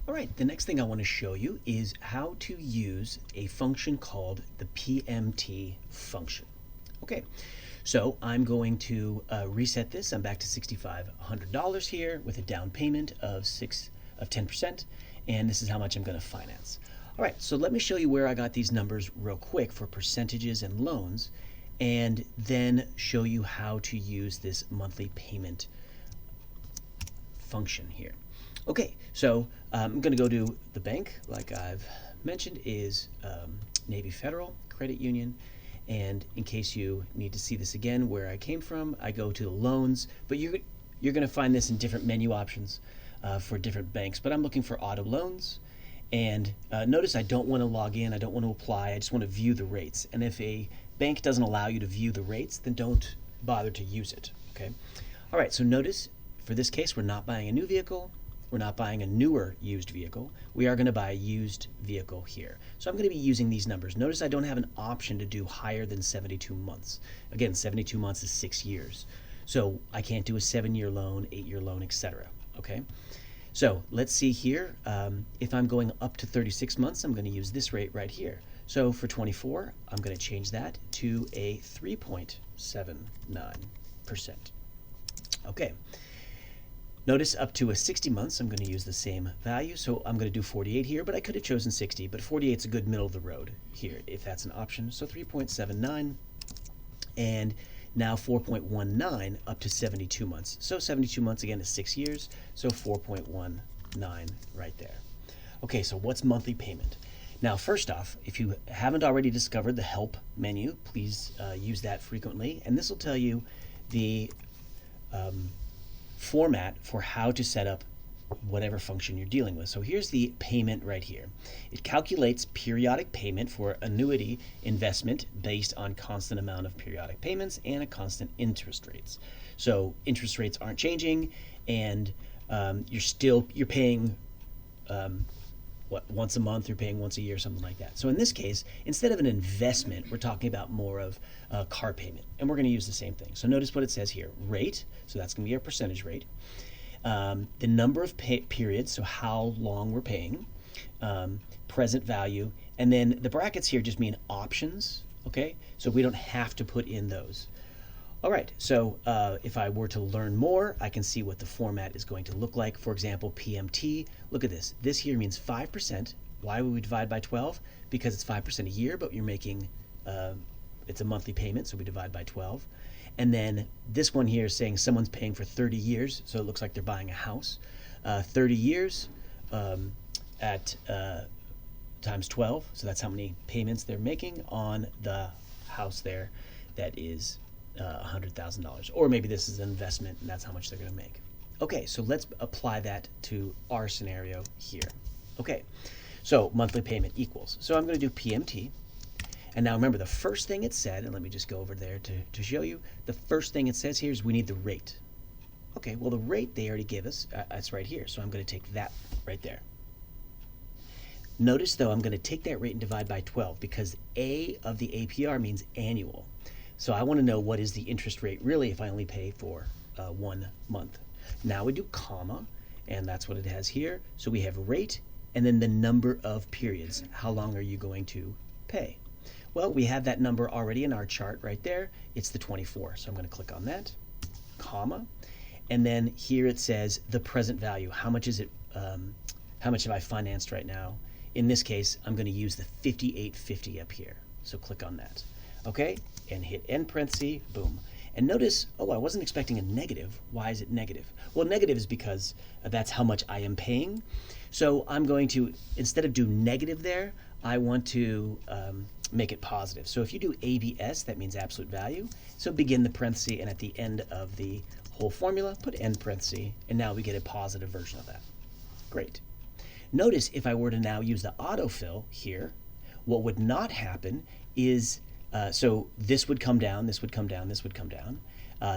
All right, the next thing I want to show you is how to use a function called the Pmt function. Okay, so I'm going to reset this. I'm back to $6,500 here with a down payment of 10%, and this is how much I'm going to finance. All right, so let me show you where I got these numbers real quick for percentages and loans, and then show you how to use this monthly payment function here. Okay, so I'm going to go to the bank, like I've mentioned, is Navy Federal Credit Union. And in case you need to see this again, where I came from, I go to the loans. But you're going to find this in different menu options for different banks. But I'm looking for auto loans. And notice I don't want to log in. I don't want to apply. I just want to view the rates. And if a bank doesn't allow you to view the rates, then don't bother to use it. Okay. All right, so notice for this case, we're not buying a new vehicle. We're not buying a newer used vehicle. We are going to buy a used vehicle here. So I'm going to be using these numbers. Notice I don't have an option to do higher than 72 months. Again, 72 months is 6 years. So I can't do a 7-year loan, 8-year loan, etc. Okay? So let's see here. If I'm going up to 36 months, I'm going to use this rate right here. So for 24, I'm going to change that to a 3.79%. Okay. Notice up to a 60 months, I'm going to use the same value. So I'm going to do 48 here, but I could have chosen 60, but 48 is a good middle of the road here, if that's an option. So 3.79, and now 4.19 up to 72 months. So 72 months, again, is 6 years, so 4.19 right there. Okay, so what's monthly payment? Now, first off, if you haven't already discovered the help menu, please use that frequently, and this will tell you the format for how to set up whatever function you're dealing with. So here's the payment right here. It calculates periodic payment for annuity investment based on constant amount of periodic payments and a constant interest rates. So interest rates aren't changing, and you're paying once a month, you're paying once a year, something like that. So in this case, instead of an investment, we're talking about more of a car payment, and we're going to use the same thing. So notice what it says here: rate, so that's going to be our percentage rate, the number of periods, so how long we're paying, present value, and then the brackets here just mean options, okay? So we don't have to put in those. All right, so if I were to learn more, I can see what the format is going to look like. For example, PMT, look at this. This here means 5%. Why would we divide by 12? Because it's 5% a year, but you're making, it's a monthly payment, so we divide by 12. And then this one here is saying someone's paying for 30 years, so it looks like they're buying a house. 30 years at times 12, so that's how many payments they're making on the house there. That is $100,000, or maybe this is an investment and that's how much they're going to make. Okay, so let's apply that to our scenario here. Okay, so monthly payment equals. So I'm going to do PMT, and now remember the first thing it said, and let me just go over there to show you. The first thing it says here is we need the rate. Okay, well the rate they already gave us, that's right here, so I'm going to take that right there. Notice though I'm going to take that rate and divide by 12 because A of the APR means annual. So I want to know what is the interest rate really if I only pay for 1 month. Now we do comma, and that's what it has here. So we have rate and then the number of periods. How long are you going to pay? Well, we have that number already in our chart right there. It's the 24. So I'm going to click on that, comma, and then here it says the present value. How much is it? How much have I financed right now? In this case, I'm going to use the 5850 up here. So click on that. Okay, and hit end parenthesis, boom. And notice, oh, I wasn't expecting a negative. Why is it negative? Well, negative is because that's how much I am paying. So I'm going to, instead of do negative there, I want to make it positive. So if you do ABS, that means absolute value. So begin the parenthesis, and at the end of the whole formula, put end parenthesis, and now we get a positive version of that. Great. Notice if I were to now use the autofill here, what would not happen is so this would come down, this would come down, this would come down.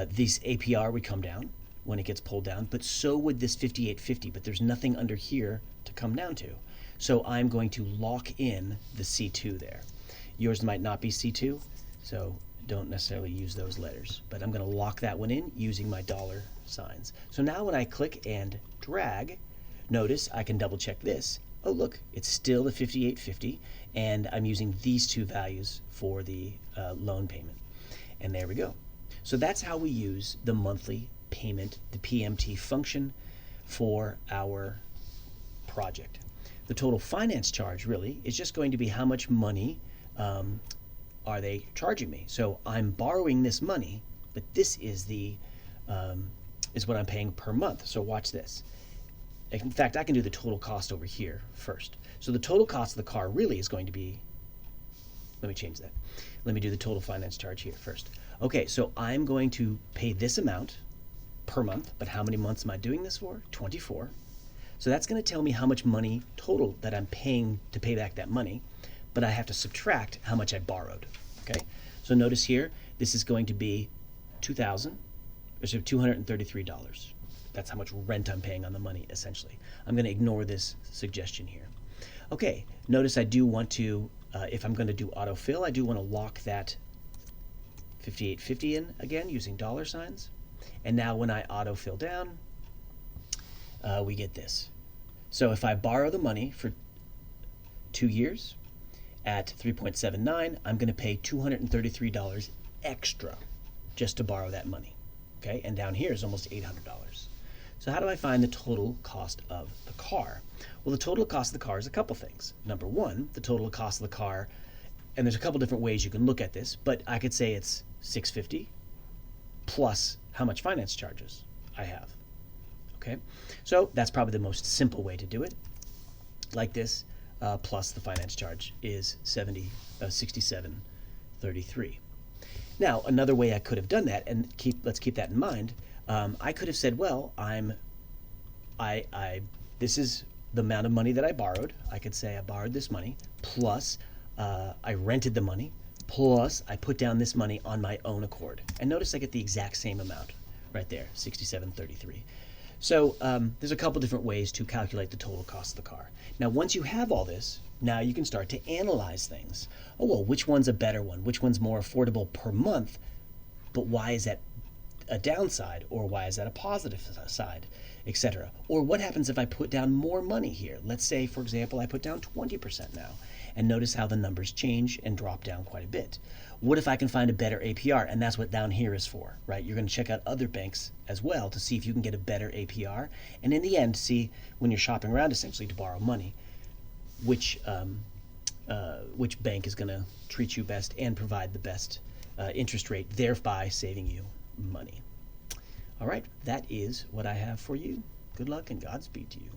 This APR would come down when it gets pulled down, but so would this 5850, but there's nothing under here to come down to. So I'm going to lock in the C2 there. Yours might not be C2, so don't necessarily use those letters, but I'm going to lock that one in using my dollar signs. So now when I click and drag, Notice I can double check this. Oh look, it's still the $58.50, and I'm using these two values for the loan payment. And there we go. So that's how we use the monthly payment, the PMT function, for our project. The total finance charge really is just going to be how much money are they charging me. So I'm borrowing this money, but this is is what I'm paying per month. So watch this. In fact, I can do the total cost over here first. So the total cost of the car really is going to be, let me change that. Let me do the total finance charge here first. Okay, so I'm going to pay this amount per month, but how many months am I doing this for? 24. So that's going to tell me how much money total that I'm paying to pay back that money, but I have to subtract how much I borrowed. Okay, so notice here, this is going to be $233. That's how much rent I'm paying on the money, essentially. I'm going to ignore this suggestion here. Okay, notice I do want to, if I'm going to do autofill, I do want to lock that $58.50 in again using dollar signs. And now when I autofill down, we get this. So if I borrow the money for 2 years at 3.79, I'm going to pay $233 extra just to borrow that money. Okay, and down here is almost $800. So how do I find the total cost of the car? Well, the total cost of the car is a couple things. Number one, the total cost of the car, and there's a couple different ways you can look at this, but I could say it's $650 plus how much finance charges I have. Okay, so that's probably the most simple way to do it. Like this, plus the finance charge is $67.33. Now, another way I could have done that, and let's keep that in mind. I could have said, well, this is the amount of money that I borrowed. I could say I borrowed this money, plus I rented the money, plus I put down this money on my own accord. And notice I get the exact same amount right there, $67.33. So there's a couple different ways to calculate the total cost of the car. Now, once you have all this, now you can start to analyze things. Oh, well, which one's a better one? Which one's more affordable per month? But why is that a downside? Or why is that a positive side, etc.? Or what happens if I put down more money here? Let's say, for example, I put down 20% now. And notice how the numbers change and drop down quite a bit. What if I can find a better APR? And that's what down here is for, right? You're going to check out other banks as well to see if you can get a better APR. And in the end, see when you're shopping around essentially to borrow money, which bank is going to treat you best and provide the best interest rate, thereby saving you money. All right, that is what I have for you. Good luck and Godspeed to you.